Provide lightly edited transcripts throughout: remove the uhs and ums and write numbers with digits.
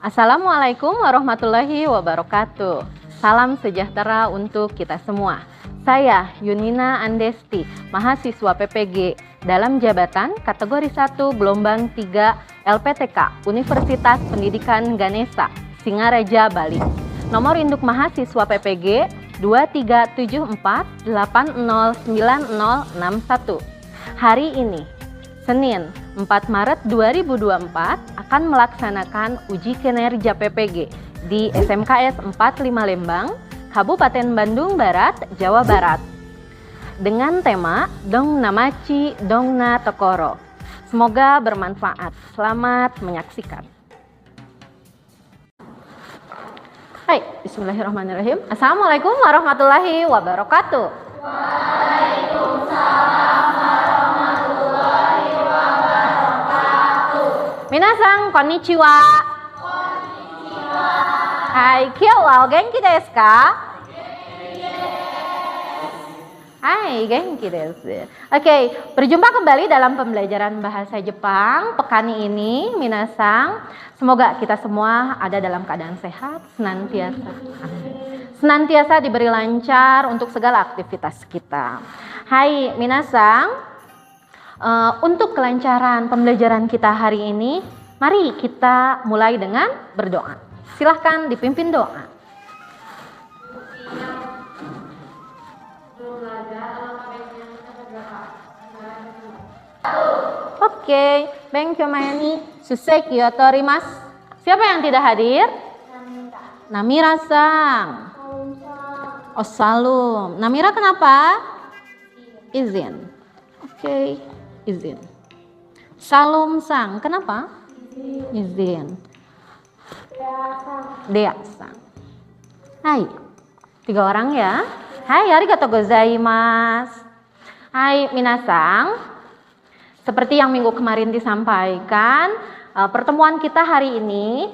Assalamualaikum warahmatullahi wabarakatuh. Salam sejahtera untuk kita semua. Saya Yunina Andesti, mahasiswa PPG dalam jabatan kategori 1 gelombang 3 LPTK Universitas Pendidikan Ganesha, Singaraja, Bali. Nomor induk mahasiswa PPG 2374809061. Hari ini, Senin 4 Maret 2024 akan melaksanakan uji kinerja PPG di SMKS 45 Lembang, Kabupaten Bandung Barat, Jawa Barat. Dengan tema Dongna Maci, Dongna Tokoro. Semoga bermanfaat. Selamat menyaksikan. Hai, bismillahirrahmanirrahim. Assalamualaikum warahmatullahi wabarakatuh. Waalaikumsalam warahmatullahi wabarakatuh. Minasan, konnichiwa. Konnichiwa. Hai, kyou wa o genki desu ka? Hai, genki desu. Oke, berjumpa kembali dalam pembelajaran bahasa Jepang pekan ini, minasan. Semoga kita semua ada dalam keadaan sehat, senantiasa diberi lancar untuk segala aktivitas kita. Hai, minasan. Untuk kelancaran pembelajaran kita hari ini, mari kita mulai dengan berdoa. Silahkan dipimpin doa. Oke, Benkyo Mayani, Suseki Yotorimasu. Siapa yang tidak hadir? Namira-san. Ossalum. Namira kenapa? Izin. Oke, izin. Salum-san, kenapa? Izin. Dea-san. Hai, 3 orang ya. Hai, arigatou gozaimasu. Hai, minasan. Seperti yang minggu kemarin disampaikan, pertemuan kita hari ini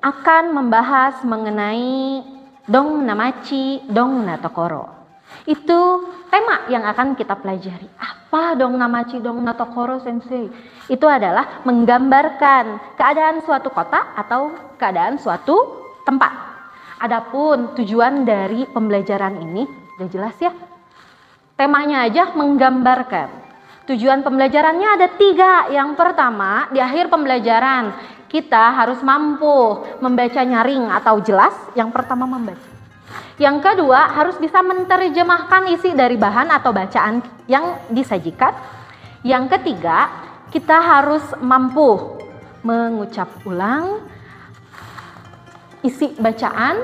akan membahas mengenai Dongna Maci, Dongna Tokoro. Itu tema yang akan kita pelajari. Apa Dongna Maci, Dongna Tokoro, Sensei? Itu adalah menggambarkan keadaan suatu kota atau keadaan suatu tempat. Adapun tujuan dari pembelajaran ini, udah jelas ya? Temanya aja menggambarkan. Tujuan pembelajarannya ada 3. Yang pertama, di akhir pembelajaran kita harus mampu membaca nyaring atau jelas. Yang pertama membaca. Yang kedua, harus bisa menerjemahkan isi dari bahan atau bacaan yang disajikan. Yang ketiga, kita harus mampu mengucap ulang isi bacaan.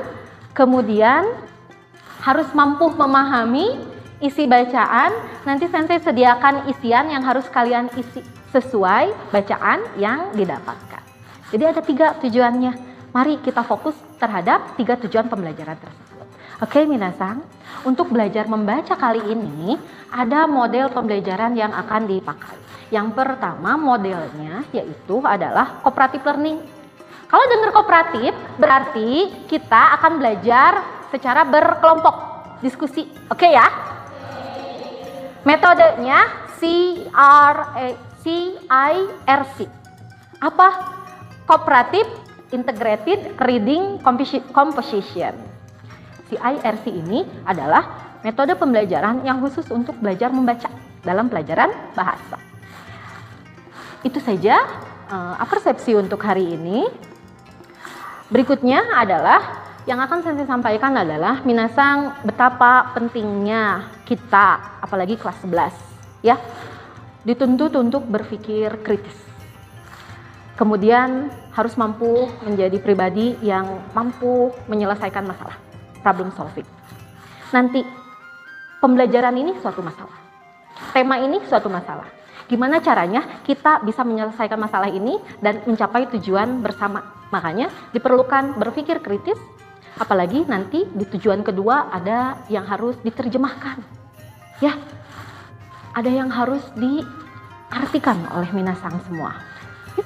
Kemudian harus mampu memahami isi bacaan. Nanti Sensei sediakan isian yang harus kalian isi sesuai bacaan yang didapatkan. Jadi ada 3 tujuannya. Mari kita fokus terhadap 3 tujuan pembelajaran tersebut. Oke, minasan. Untuk belajar membaca kali ini ada model pembelajaran yang akan dipakai. Yang pertama modelnya yaitu adalah cooperative learning. Kalau dengar kooperatif berarti kita akan belajar secara berkelompok, diskusi. Oke ya? Metodenya CIRC. Apa? Cooperative Integrated Reading Composition. CIRC ini adalah metode pembelajaran yang khusus untuk belajar membaca dalam pelajaran bahasa. Itu saja persepsi untuk hari ini. Berikutnya adalah yang akan saya sampaikan adalah minasan betapa pentingnya kita, apalagi kelas 11 ya, dituntut untuk berpikir kritis. Kemudian harus mampu menjadi pribadi yang mampu menyelesaikan masalah, problem solving. Nanti pembelajaran ini suatu masalah. Tema ini suatu masalah. Gimana caranya kita bisa menyelesaikan masalah ini dan mencapai tujuan bersama. Makanya diperlukan berpikir kritis. Apalagi nanti di tujuan kedua ada yang harus diterjemahkan. Ya, ada yang harus diartikan oleh minasan semua.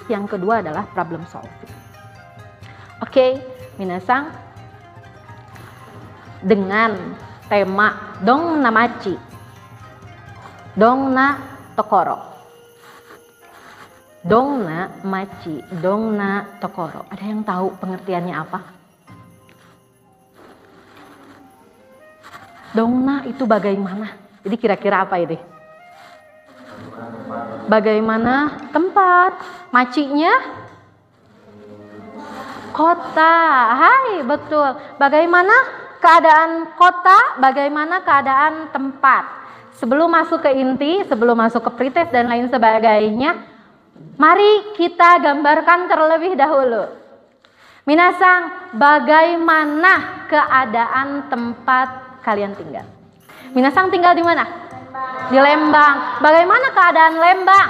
Yang kedua adalah problem solving. Oke, minasan. Dengan tema Dongna Maci, Dongna Tokoro. Dongna maci, dongna tokoro. Ada yang tahu pengertiannya apa? Dongna itu bagaimana? Jadi kira-kira apa ini? Bagaimana tempat? Macinya? Kota. Hai, betul. Bagaimana keadaan kota? Bagaimana keadaan tempat? Sebelum masuk ke inti, sebelum masuk ke pretest dan lain sebagainya, mari kita gambarkan terlebih dahulu. Minasang, bagaimana keadaan tempat kalian tinggal? Minasang tinggal di mana? Di Lembang. Bagaimana keadaan Lembang?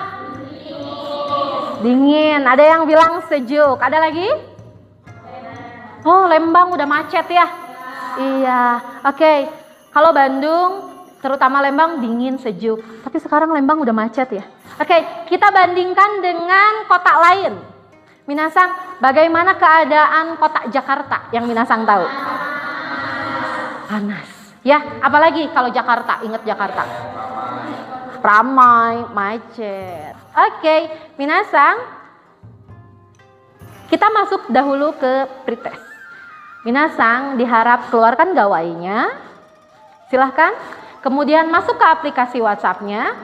Dingin. Ada yang bilang sejuk. Ada lagi? Oh, Lembang udah macet ya? Iya. Oke. Kalau Bandung, terutama Lembang dingin, sejuk. Tapi sekarang Lembang udah macet ya? Oke, kita bandingkan dengan kota lain. Minasang, bagaimana keadaan kota Jakarta yang Minasang tahu? Panas. Ya, apalagi kalau Jakarta, ingat Jakarta. Ramai, macet. Oke, Minasang, kita masuk dahulu ke pretest. Minasang diharap keluarkan gawainya. Silahkan. Kemudian masuk ke aplikasi WhatsApp-nya.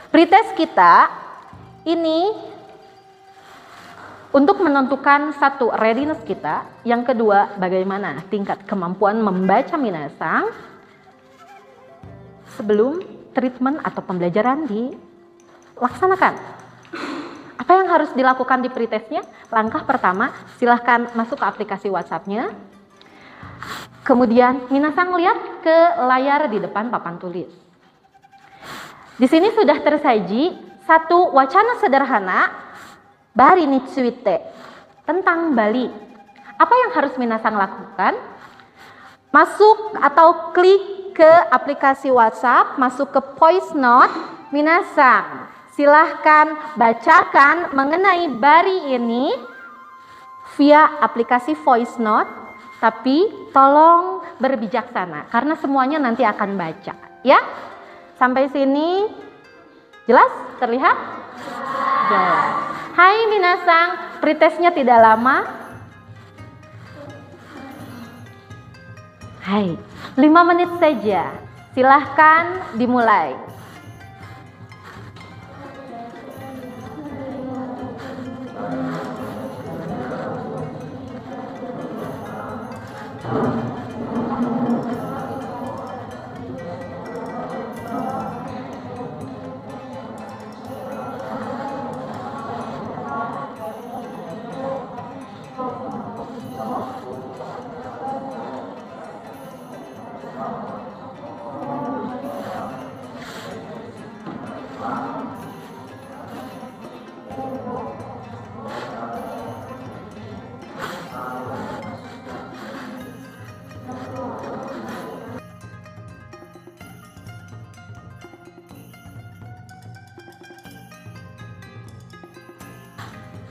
Pretest kita ini untuk menentukan satu readiness kita, yang kedua bagaimana tingkat kemampuan membaca Minasang sebelum treatment atau pembelajaran dilaksanakan. Apa yang harus dilakukan di pretestnya? Langkah pertama, silahkan masuk ke aplikasi WhatsApp-nya. Kemudian Minasang lihat ke layar di depan papan tulis. Di sini sudah tersaji satu wacana sederhana Bari ni tsuite tentang Bali. Apa yang harus Minasang lakukan? Masuk atau klik ke aplikasi WhatsApp, masuk ke voice note. Minasang silahkan bacakan mengenai Bari ini via aplikasi voice note, tapi tolong berbijaksana karena semuanya nanti akan baca ya. Sampai sini jelas? Terlihat? Jelas. Hai Minasang, pretestnya tidak lama. Hai, 5 menit saja. Silahkan dimulai.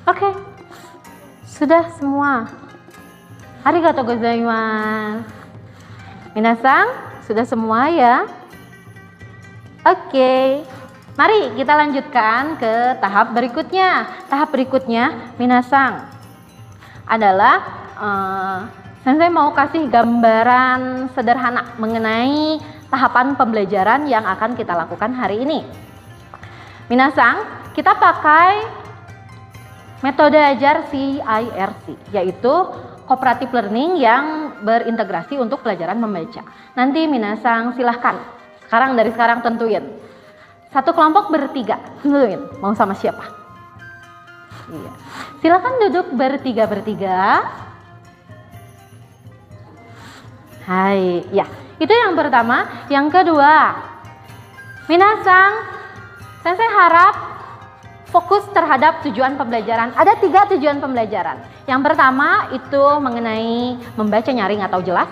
Oke, sudah semua. Arigatou gozaimasu. Minasang, sudah semua ya? Oke, mari kita lanjutkan ke tahap berikutnya. Tahap berikutnya, Minasang, adalah Sensei mau kasih gambaran sederhana mengenai tahapan pembelajaran yang akan kita lakukan hari ini. Minasang, kita pakai metode ajar CIRC, yaitu cooperative learning yang berintegrasi untuk pelajaran membaca. Nanti Minasang silahkan, dari sekarang tentuin. Satu kelompok bertiga, tentuin mau sama siapa. Iya. Silahkan duduk bertiga-bertiga. Hai, ya itu yang pertama. Yang kedua, Minasang, Sensei harap fokus terhadap tujuan pembelajaran. Ada 3 tujuan pembelajaran. Yang pertama itu mengenai membaca nyaring atau jelas.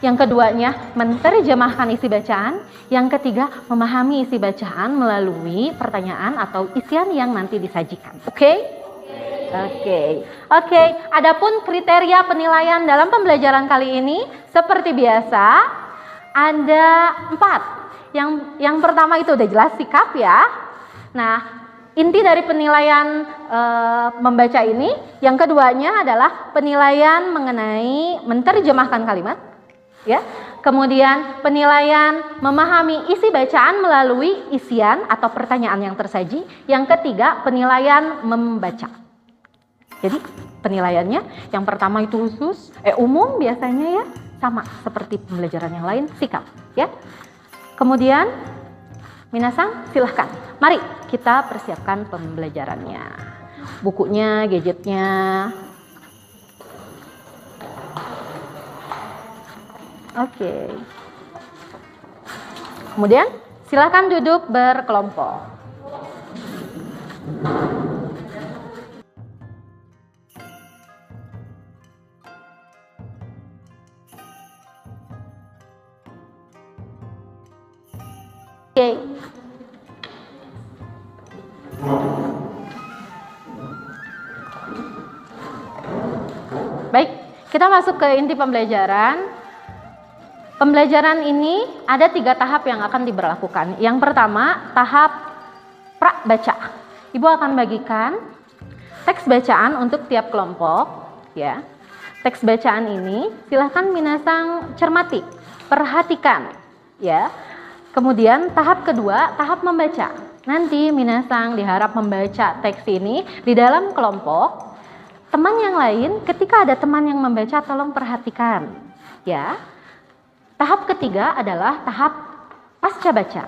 Yang keduanya menerjemahkan isi bacaan. Yang ketiga memahami isi bacaan melalui pertanyaan atau isian yang nanti disajikan. Oke? Oke. Adapun kriteria penilaian dalam pembelajaran kali ini seperti biasa ada 4. Yang pertama itu udah jelas sikap ya. Nah, inti dari penilaian membaca ini. Yang keduanya adalah penilaian mengenai menerjemahkan kalimat, ya. Kemudian penilaian memahami isi bacaan melalui isian atau pertanyaan yang tersaji. Yang ketiga, penilaian membaca. Jadi penilaiannya yang pertama itu umum biasanya ya, sama seperti pembelajaran yang lain, sikap, ya. Kemudian minasang silahkan, mari kita persiapkan pembelajarannya, bukunya, gadgetnya. Oke. Kemudian silahkan duduk berkelompok. Oke. Baik, kita masuk ke inti pembelajaran. Pembelajaran ini ada 3 tahap yang akan diberlakukan. Yang pertama, tahap pra baca. Ibu akan bagikan teks bacaan untuk tiap kelompok, ya. Teks bacaan ini silahkan minasang cermati, perhatikan, ya. Kemudian tahap kedua, tahap membaca. Nanti minasang diharap membaca teks ini di dalam kelompok. Teman yang lain, ketika ada teman yang membaca, tolong perhatikan, ya. Tahap ketiga adalah tahap pasca baca.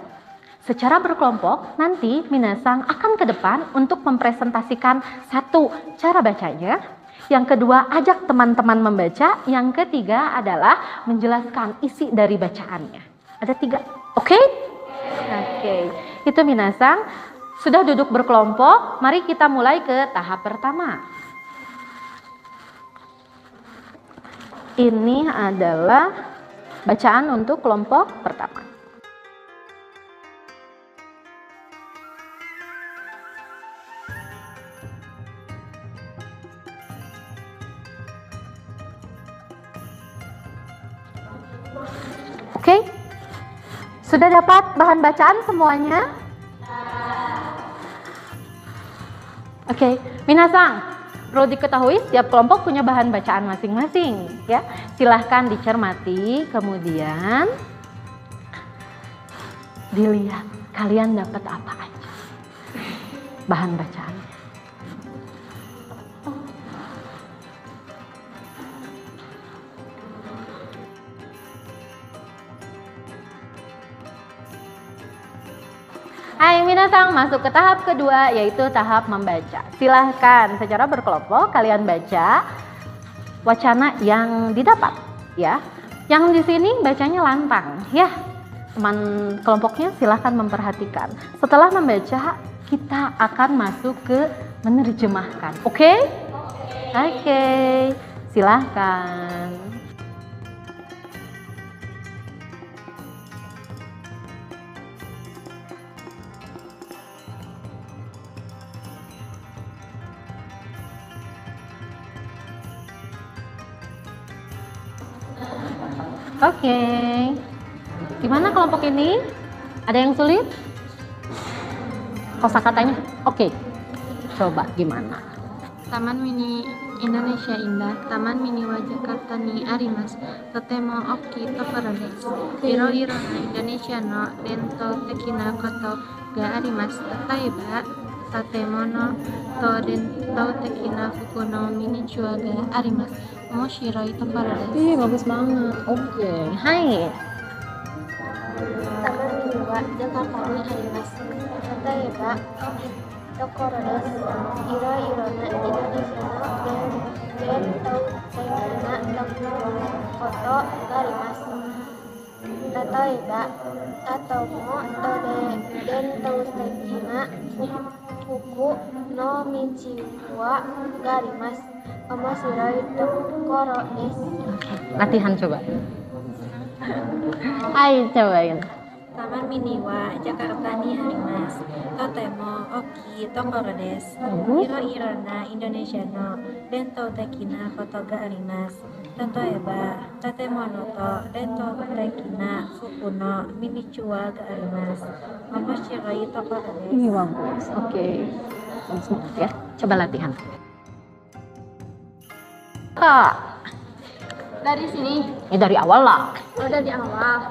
Secara berkelompok, nanti minasang akan ke depan untuk mempresentasikan satu cara bacanya. Yang kedua, ajak teman-teman membaca. Yang ketiga adalah menjelaskan isi dari bacaannya. Ada 3, oke? Oke, itu minasang sudah duduk berkelompok. Mari kita mulai ke tahap pertama. Ini adalah bacaan untuk kelompok pertama. Oke, sudah dapat bahan bacaan semuanya? Oke, minasang, perlu diketahui setiap kelompok punya bahan bacaan masing-masing, ya. Silahkan dicermati, kemudian dilihat kalian dapat apa aja bahan bacaan. Hai minasang, masuk ke tahap kedua yaitu tahap membaca. Silahkan secara berkelompok kalian baca wacana yang didapat, ya. Yang di sini bacanya lantang, ya. Teman kelompoknya silahkan memperhatikan. Setelah membaca, kita akan masuk ke menerjemahkan. Oke? Oke. Silahkan. Oke. Gimana kelompok ini? Ada yang sulit? Kosakatanya? Oke. Coba gimana? Taman Mini Indonesia Indah, Taman Mini wa Jakarta ni arimasu. Totemo oki tokoro desu. Iro-iro na Indonesia no dento teki na koto ga arimasu. Tataiba, tatemono to dento teki na fuku no miniature ga arimasu. Omoshiroi tokoro desu. Ih, bagus banget. Oke. Hai. Taman Mini wa Jakarta ni arimasu. Tataiba, oki tokoro desu. Iro-iro na Indonesia no dento teki na koto ga arimasu. Tataiba, atomo to dento teki na fuku no michiwa ga arimasu. Omoshiroi tokoro desu. Latihan coba. Hai, cobain. Taman Mini wa Jakarta ni arimasu. Totemo oki tokoro desu. Iro-irona Indonesia no dento teki na koto ga arimasu. Tatoeba, tatemono to dento teki na fuku no minichua ga arimasu. Omoshiroi tokoro desu. Ini bagus. Oke. Bagus banget ya. Coba latihan. Kak, Dari sini, ini dari awal lah. dari awal.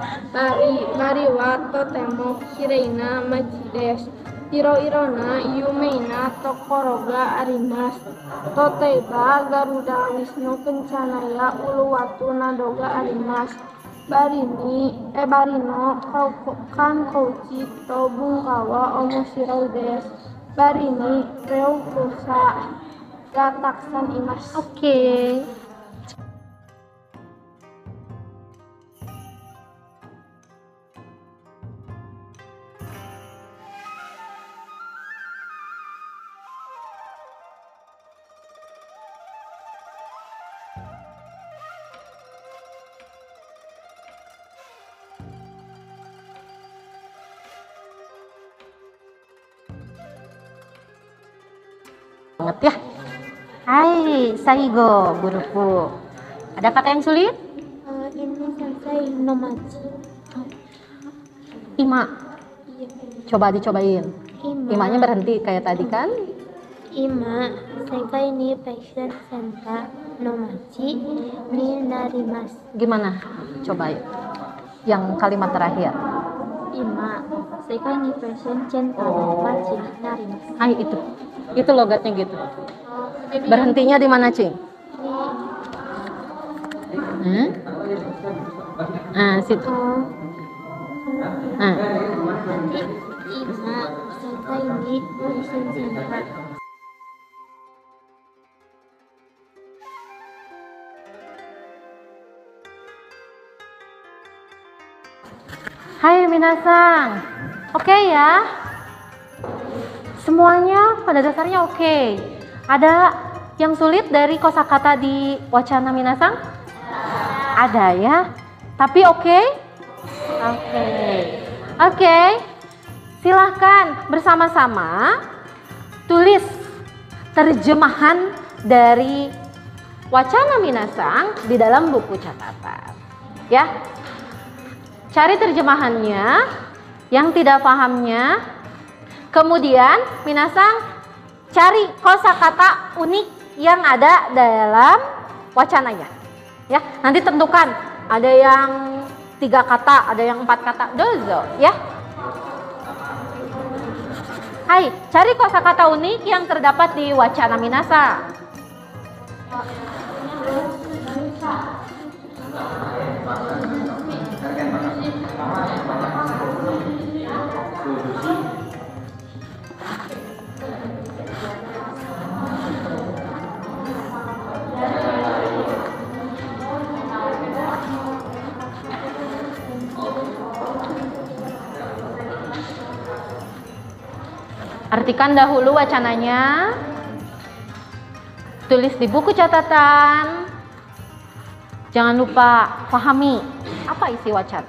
Bari wa totemo kireina machi desu. Iro-irona yumeina tokoro ga arimasu. Toteba Garuda Wisnu Kencanaya Uluwatu Nado ga arimasu. Barino Kankouchi to Bunkawa Omoshiroi desu. Barini Ryokusa ga taksan imasu. Oke. Banget ya. Hai, Saigo, guruku. Ada kata yang sulit? Ini sensei nomachi. Ima. Coba dicobain. Imanya berhenti kayak tadi kan? Ima sekai ni fashion center nomachi ni narimasu. Gimana? Cobain. Yang kalimat terakhir. Ima sekai ni fashion center nomachi ni narimasu. Hai, itu. Itu logatnya gitu. Berhentinya di mana, Cing? Situ. Nanti Ima sekai ni fashion center. Hai minasang. Oke ya. Semuanya pada dasarnya oke. Ada yang sulit dari kosakata di wacana minasang? Ada ya. Tapi oke? Oke. Silahkan bersama-sama tulis terjemahan dari wacana minasang di dalam buku catatan. Ya. Cari terjemahannya, yang tidak pahamnya. Kemudian minasang cari kosakata unik yang ada dalam wacananya. Ya, nanti tentukan ada yang 3 kata, ada yang 4 kata. Dozo, ya. Hai, cari kosakata unik yang terdapat di wacana minasang. Artikan dahulu wacananya, tulis di buku catatan, jangan lupa pahami apa isi wacana.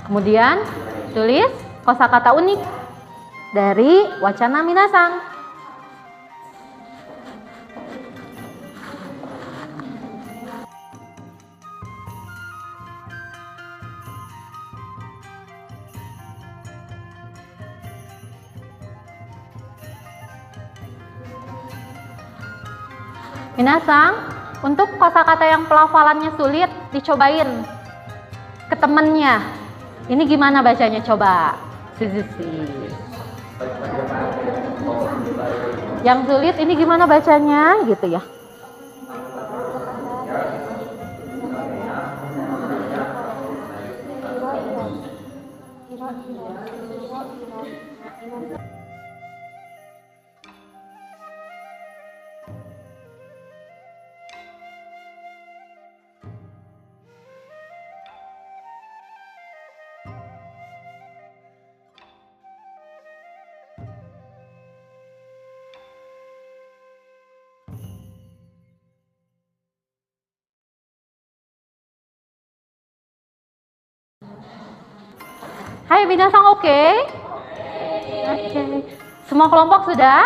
Kemudian tulis kosakata unik dari wacana minasang. Minasang, untuk kosakata yang pelafalannya sulit, dicobain ke temennya. Ini gimana bacanya? Coba. Yang sulit ini gimana bacanya? Gitu ya. Hai minasang, oke? Oke. Semua kelompok sudah?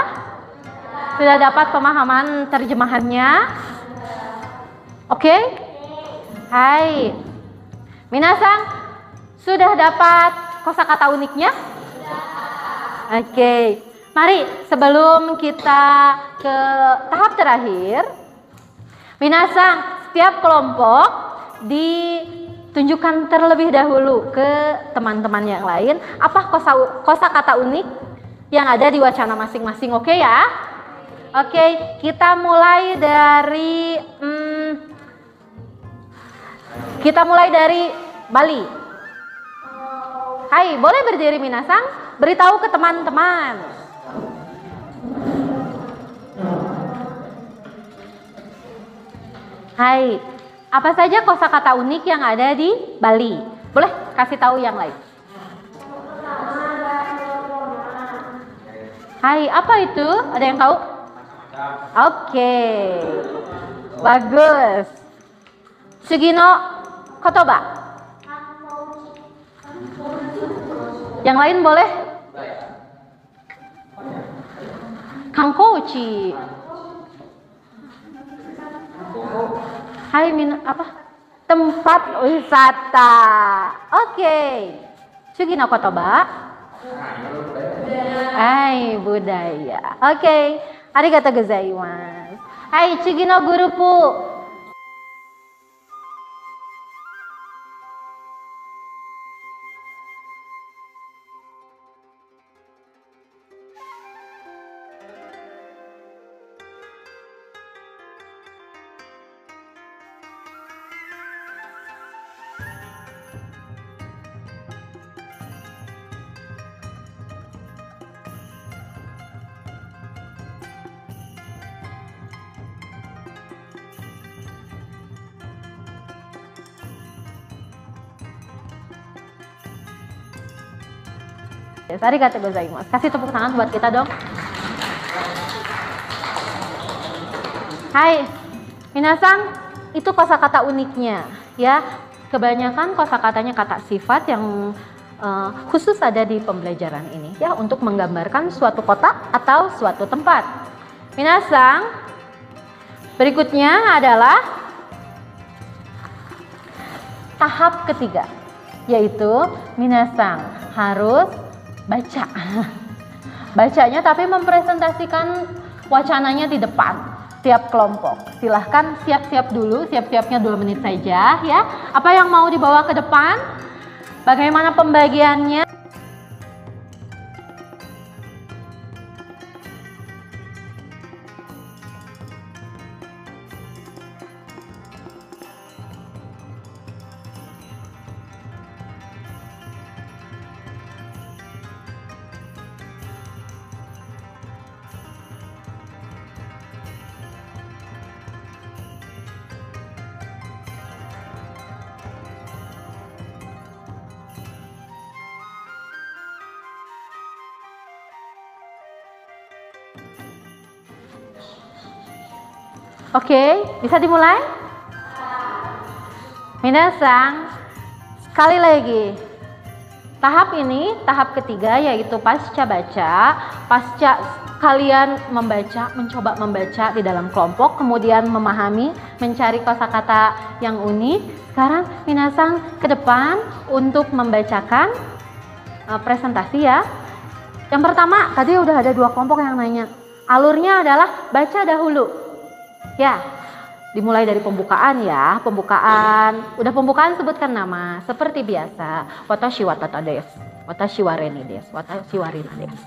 Sudah dapat pemahaman terjemahannya? Oke? Hai. Minasang, sudah dapat kosakata uniknya? Oke. Mari sebelum kita ke tahap terakhir, minasang, setiap kelompok ditunjukkan terlebih dahulu ke teman-teman yang lain apa kosakata unik yang ada di wacana masing-masing. Oke ya? Oke, kita mulai dari Bali. Hai, boleh berdiri minasang? Beritahu ke teman-teman. Hai, apa saja kosakata unik yang ada di Bali? Boleh kasih tahu yang lain. Hai, apa itu? Ada yang tahu? Oke, bagus. Sugino Kotoba. Yang lain boleh? Kangkouchi. Hai, apa? Tempat wisata. Oke. Sugino Kotoba. Hai, budaya. Oke. Arigatou gozaimasu. Hai, Sugino Gurupu. Arigatou gozaimasu. Kasih tepuk tangan buat kita dong. Hai, minasang, itu kosakata uniknya ya. Kebanyakan kosakatanya kata sifat yang khusus ada di pembelajaran ini ya, untuk menggambarkan suatu kota atau suatu tempat. Minasang, berikutnya adalah tahap ketiga, yaitu minasang harus baca. Bacanya tapi mempresentasikan wacananya di depan tiap kelompok. Silahkan siap-siap dulu, siap-siapnya 2 menit saja ya. Apa yang mau dibawa ke depan? Bagaimana pembagiannya? Oke, bisa dimulai? Minasang, sekali lagi. Tahap ini, tahap ketiga, yaitu pasca baca. Pasca kalian mencoba membaca di dalam kelompok, kemudian memahami, mencari kosakata yang unik. Sekarang minasang ke depan untuk membacakan presentasi ya. Yang pertama, tadi udah ada 2 kelompok yang nanya. Alurnya adalah baca dahulu. Ya, dimulai dari pembukaan ya. Udah pembukaan sebutkan nama seperti biasa. Watashi wa tata desu, watashi wa reni desu, watashi wa rina desu.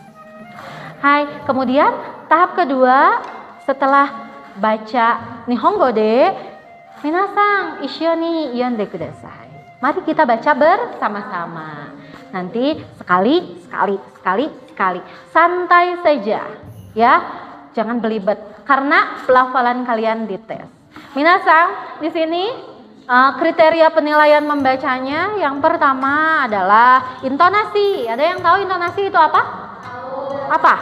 Hai, kemudian tahap kedua setelah baca Nihongo de, minasang ishoni yonde kudasai. Mari kita baca bersama-sama. Nanti sekali. Santai saja ya. Jangan belibet karena pelafalan kalian dites. Minasang, di sini kriteria penilaian membacanya yang pertama adalah intonasi. Ada yang tahu intonasi itu apa? Apa?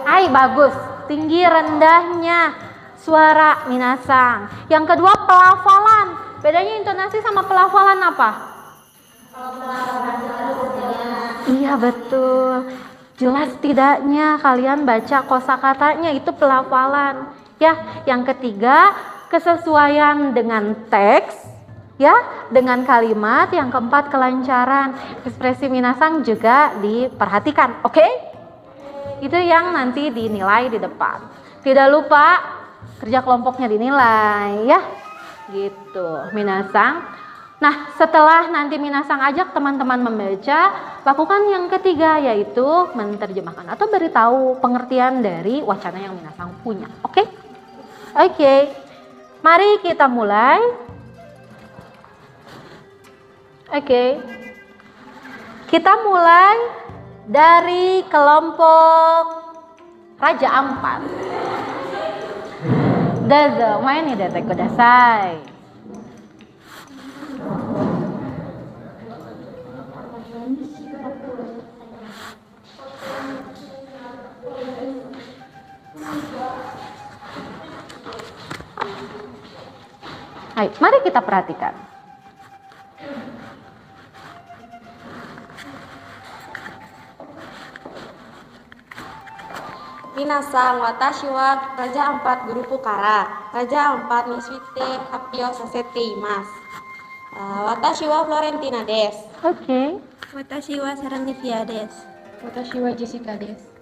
Hai, bagus. Tinggi rendahnya suara minasang. Yang kedua pelafalan. Bedanya intonasi sama pelafalan apa? Iya betul. Jelas tidaknya kalian baca kosakatanya itu pelafalan. Ya, yang ketiga kesesuaian dengan teks, ya, dengan kalimat. Yang keempat kelancaran. Ekspresi minasang juga diperhatikan. Oke? Itu yang nanti dinilai di depan. Tidak lupa kerja kelompoknya dinilai, ya. Gitu, minasang. Nah, setelah nanti minasang ajak teman-teman membaca, lakukan yang ketiga yaitu menerjemahkan atau beritahu pengertian dari wacana yang minasang punya. Oke? Oke. Mari kita mulai. Oke. Kita mulai dari kelompok Raja Ampat. Dozo, main ni dete kudasai. Hai, mari kita perhatikan. Minasang, watashi wa Raja Ampat Guru Pukara. Raja Ampat ni suite happyo sasete imasu. Watashi wa Florentina desu. Oke. Watashi wa Saranivia desu. Watashi wa Jessica desu.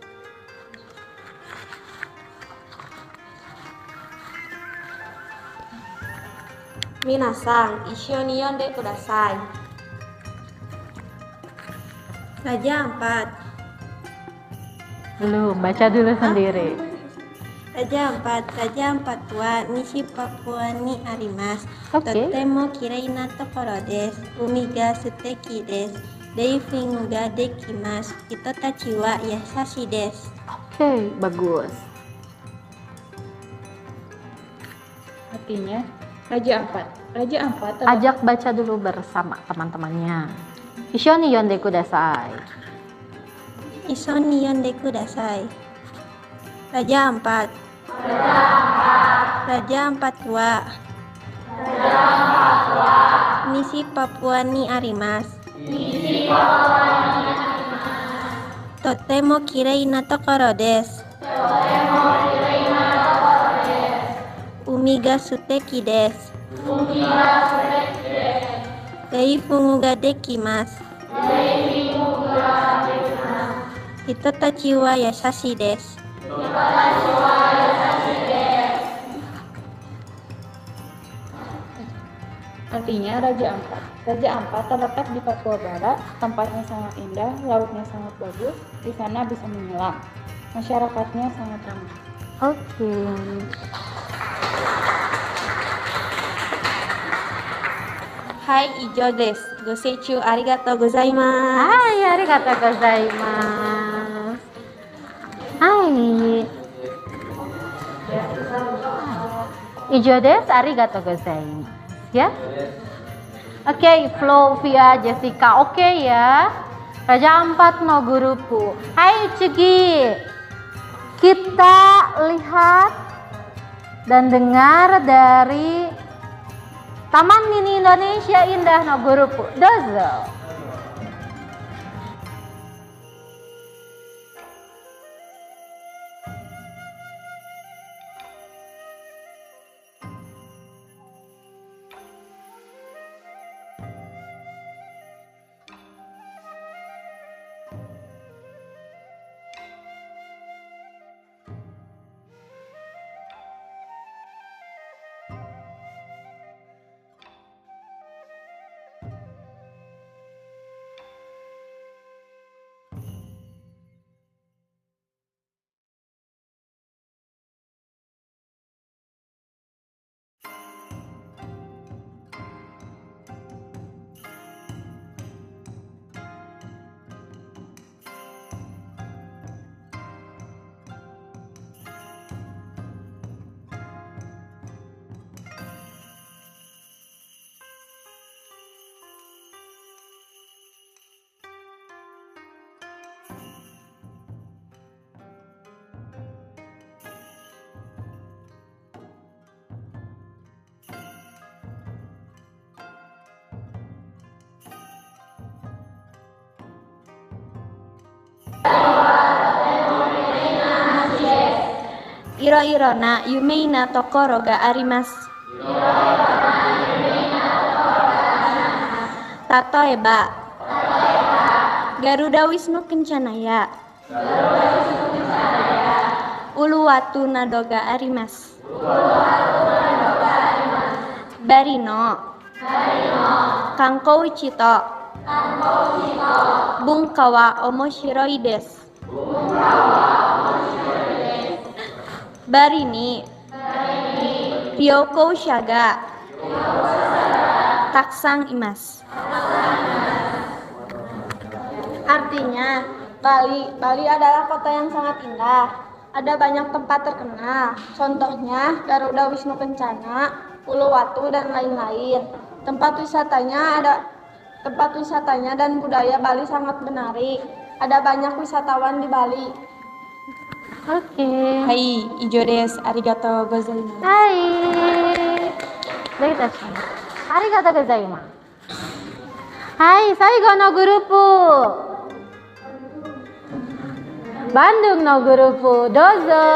Minasang, issho ni yonde kudasai. Raja Ampat. Belum, baca dulu sendiri. Raja Ampat wa Nishi Papua ni arimasu. Oke. Totemo kirei na tokoro desu. Umi ga suteki desu. Diving ga dekimasu. Hito tachi wa yasashi desu. Oke, bagus. Artinya, Raja Ampat. Raja Ampat Ajak baca dulu bersama teman-temannya. Ishoni yonde kudasai. Issho ni yonde kudasai. Raja Ampat. Raja Ampat wa Nishi Papua ni arimasu. Totemo kirei na tokoro desu. Umi ga suteki desu. Daifungu ga dekimasu. Hito tachi wa yasashi desu. Artinya Raja Ampat. Raja Ampat terletak di Papua Barat, tempatnya sangat indah, lautnya sangat bagus, di sana bisa menyelam. Masyarakatnya sangat ramah. Oke. Hai, ijo desu. Goseichu arigatou gozaimasu. Hai, arigatou gozaimasu. Hai. Ijo desu, arigatou gozaimasu. Ya. Oke, Flovia, Jessica. Oke ya. Raja Ampat no guruku. Hai, Cugi. Kita lihat dan dengar dari Taman Mini Indonesia Indah no guruku. Dozo. Iro-irona yumeina tokoro ga arimasu. Tatoeba Garuda Wisnu Kencanaya. Uluwatu nado ga arimasu. Barino Kankou Ichito. Bunka wa omoshiroi desu. Barini Ryoko Shaga. Taksang imas. Artinya, Bali adalah kota yang sangat indah. Ada banyak tempat terkenal. Contohnya Garuda Wisnu Kencana, Uluwatu dan lain-lain. Tempat wisatanya dan budaya Bali sangat menarik. Ada banyak wisatawan di Bali. Oke. Hai, ijo desu. Arigatou gozaimasu. Hai. Arigatou gozaimasu. Hai, saigo no grupu. Bandung no grupu, dozo.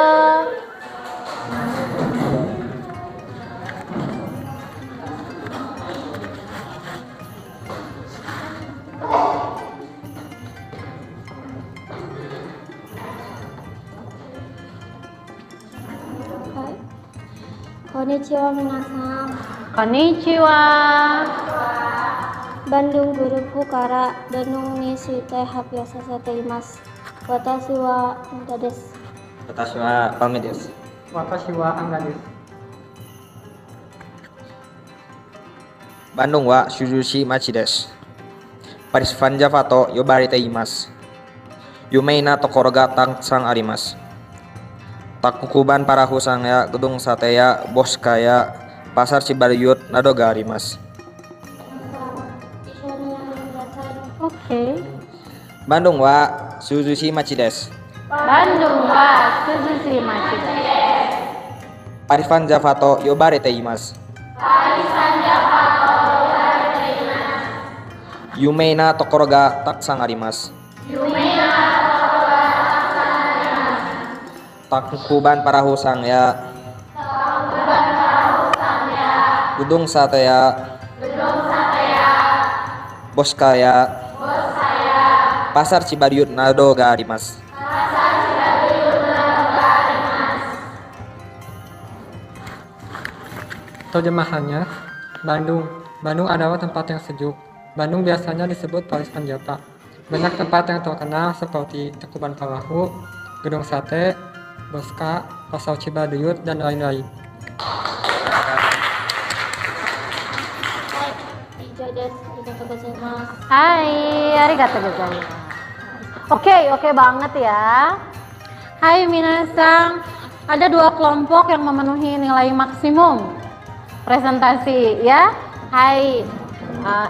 Konnichiwa minasan. Konnichiwa. Bandung Grupu Kara Bandung ni suite hapyo sasateimasu. Watashi wa Anda desu. Watashi wa Pami desu. Watashi wa Angga desu. Bandung wa Suzushi Machi desu. Parisvan Java to yobarite imasu. Yumei na tokoro ga takusang arimasu. Takukuban parahu sangya, gedung sate ya, boska ya, pasar Cibaruyut nado ga arimasu. Oke. Bandung wa Suzushi Machi desu. Bandung wa Suzushi Machi. Parisvan Java to yobarite imasu. Yumei na tokoro ga takusang arimasu. Takukuban parahu sangya, gedung sate ya, boska ya, pasar Cibaruyut nado ga arimasu. Terjemahannya, Bandung adalah tempat yang sejuk. Bandung biasanya disebut Paris Panjapa. Banyak tempat yang terkenal seperti Tekuban Parahu, Gedung Sate, Boska, Pasar Cibaruyut, dan lain-lain. Ijo desu. Arigatou gozaimasu. Hai, arigatou gozaimasu. Oke banget ya. Hai minasang, ada 2 kelompok yang memenuhi nilai maksimum presentasi ya. Hai,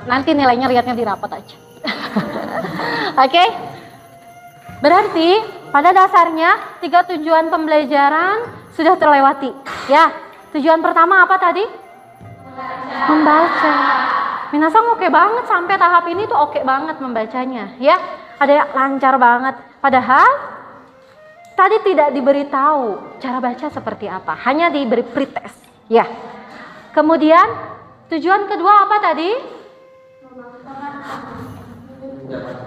nanti nilainya lihatnya di rapot aja. Oke, berarti pada dasarnya 3 tujuan pembelajaran sudah terlewati ya. Tujuan pertama apa tadi? Membaca. Minasang oke banget sampai tahap ini tuh oke banget membacanya ya. Ada yang lancar banget. Padahal tadi tidak diberitahu cara baca seperti apa, hanya diberi pretest ya. Kemudian tujuan kedua apa tadi?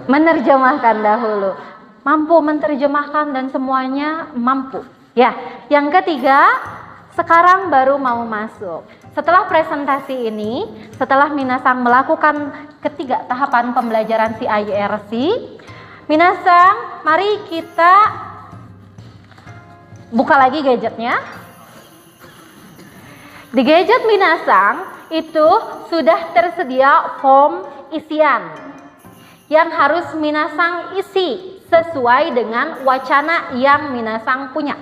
Menerjemahkan dahulu. Mampu menerjemahkan dan semuanya mampu ya. Yang ketiga, sekarang baru mau masuk. Setelah presentasi ini, setelah minasang melakukan ketiga tahapan pembelajaran CIRC, minasang mari kita buka lagi gadgetnya. Di gadget minasang itu sudah tersedia form isian yang harus minasang isi sesuai dengan wacana yang minasang punya.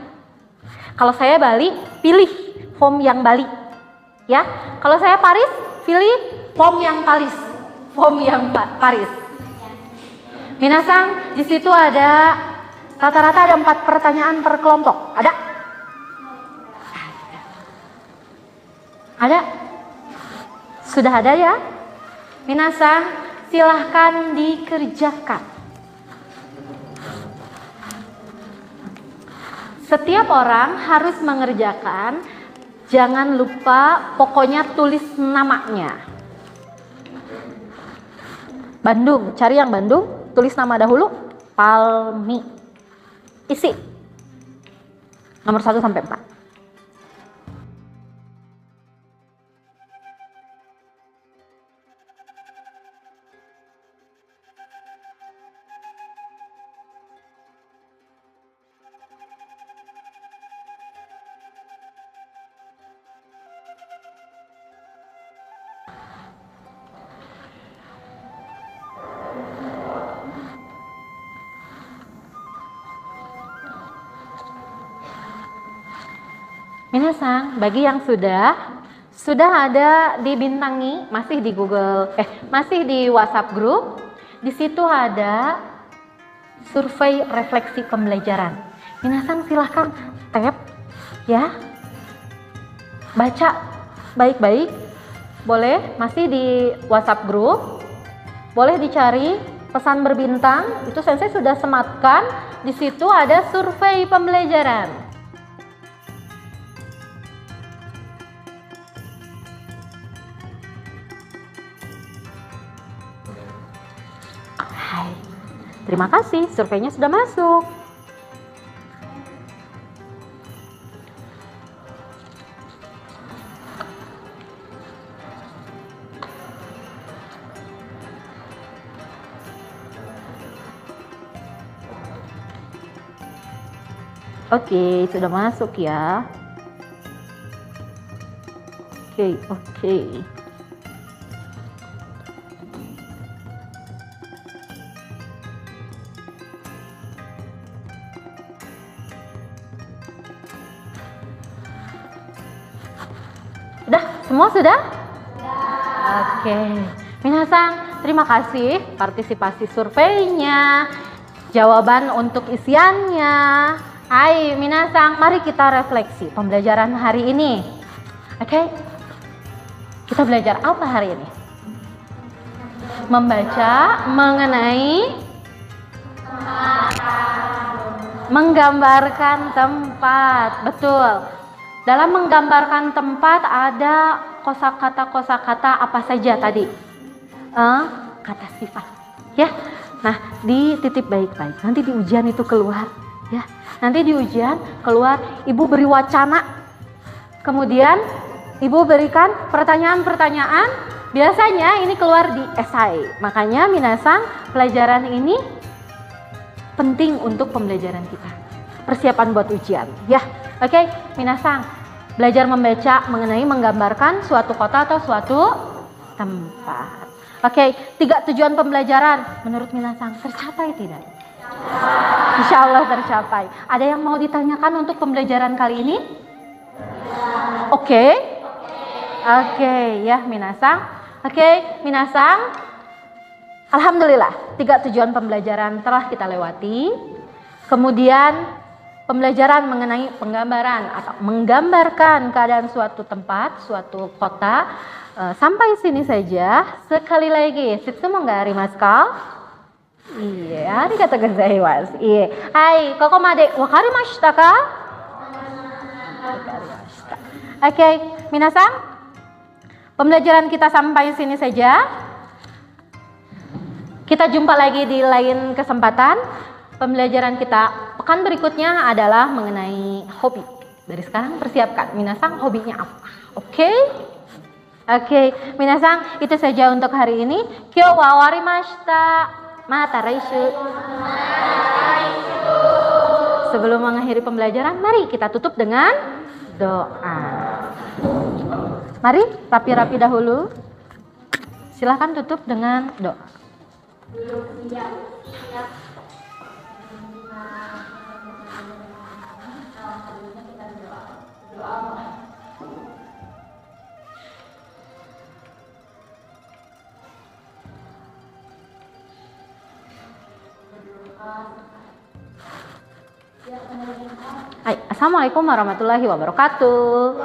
Kalau saya Bali, pilih form yang Bali. Ya, kalau saya Paris, pilih form yang Paris. Form yang Paris. Minasang, di situ ada rata-rata ada 4 pertanyaan per kelompok. Ada? Ada? Sudah ada ya? Minasang, silahkan dikerjakan. Setiap orang harus mengerjakan, jangan lupa pokoknya tulis namanya. Bandung, cari yang Bandung, tulis nama dahulu, Palmi. Isi. Nomor 1 sampai 4. Minasang, bagi yang sudah ada di Bintangi, masih di Google, masih di WhatsApp group. Di situ ada survei refleksi pembelajaran. Minasang silahkan tap ya, baca baik-baik. Boleh masih di WhatsApp group, boleh dicari pesan berbintang. Itu Sensei sudah sematkan. Di situ ada survei pembelajaran. Hai, terima kasih, surveinya sudah masuk. Oke, sudah masuk ya. Oke. Semua sudah? Oke. Minasang, terima kasih partisipasi surveinya, jawaban untuk isiannya. Hai minasang, mari kita refleksi pembelajaran hari ini. Oke? Kita belajar apa hari ini? Membaca mengenai menggambarkan tempat. Betul. Dalam menggambarkan tempat ada kosakata apa saja tadi? Kata sifat, ya. Nah, dititip baik-baik. Nanti di ujian itu keluar, ya. Nanti di ujian keluar, Ibu beri wacana. Kemudian Ibu berikan pertanyaan-pertanyaan. Biasanya ini keluar di esai. Makanya minasang, pelajaran ini penting untuk pembelajaran kita. Persiapan buat ujian, ya. Oke, minasang, belajar membaca mengenai menggambarkan suatu kota atau suatu tempat. Oke, 3 tujuan pembelajaran menurut minasang tercapai tidak? Insya Allah tercapai. Ada yang mau ditanyakan untuk pembelajaran kali ini? Oke, ya minasang. Oke, minasang. Alhamdulillah, 3 tujuan pembelajaran telah kita lewati. Kemudian pembelajaran mengenai penggambaran atau menggambarkan keadaan suatu tempat, suatu kota. Sampai sini saja. Sekali lagi, Sitsumo nggak arimasu? Iya, arigatou gozaimasu. Iya. Hai, koko made wakarimashita ka? Oke, minasang. Pembelajaran kita sampai sini saja. Kita jumpa lagi di lain kesempatan. Pembelajaran kita pekan berikutnya adalah mengenai hobi. Dari sekarang persiapkan, minasang hobinya apa? Oke, minasang itu saja untuk hari ini. Kyou wa owarimashita. Mata raishu. Sebelum mengakhiri pembelajaran, mari kita tutup dengan doa. Mari rapi-rapi dahulu. Silahkan tutup dengan doa. Hai, Assalamualaikum warahmatullahi wabarakatuh.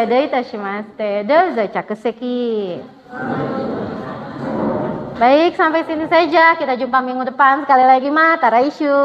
do itashimashite. Dozo chakuseki. Baik, sampai sini saja. Kita jumpa minggu depan. Sekali lagi, mata raisyu.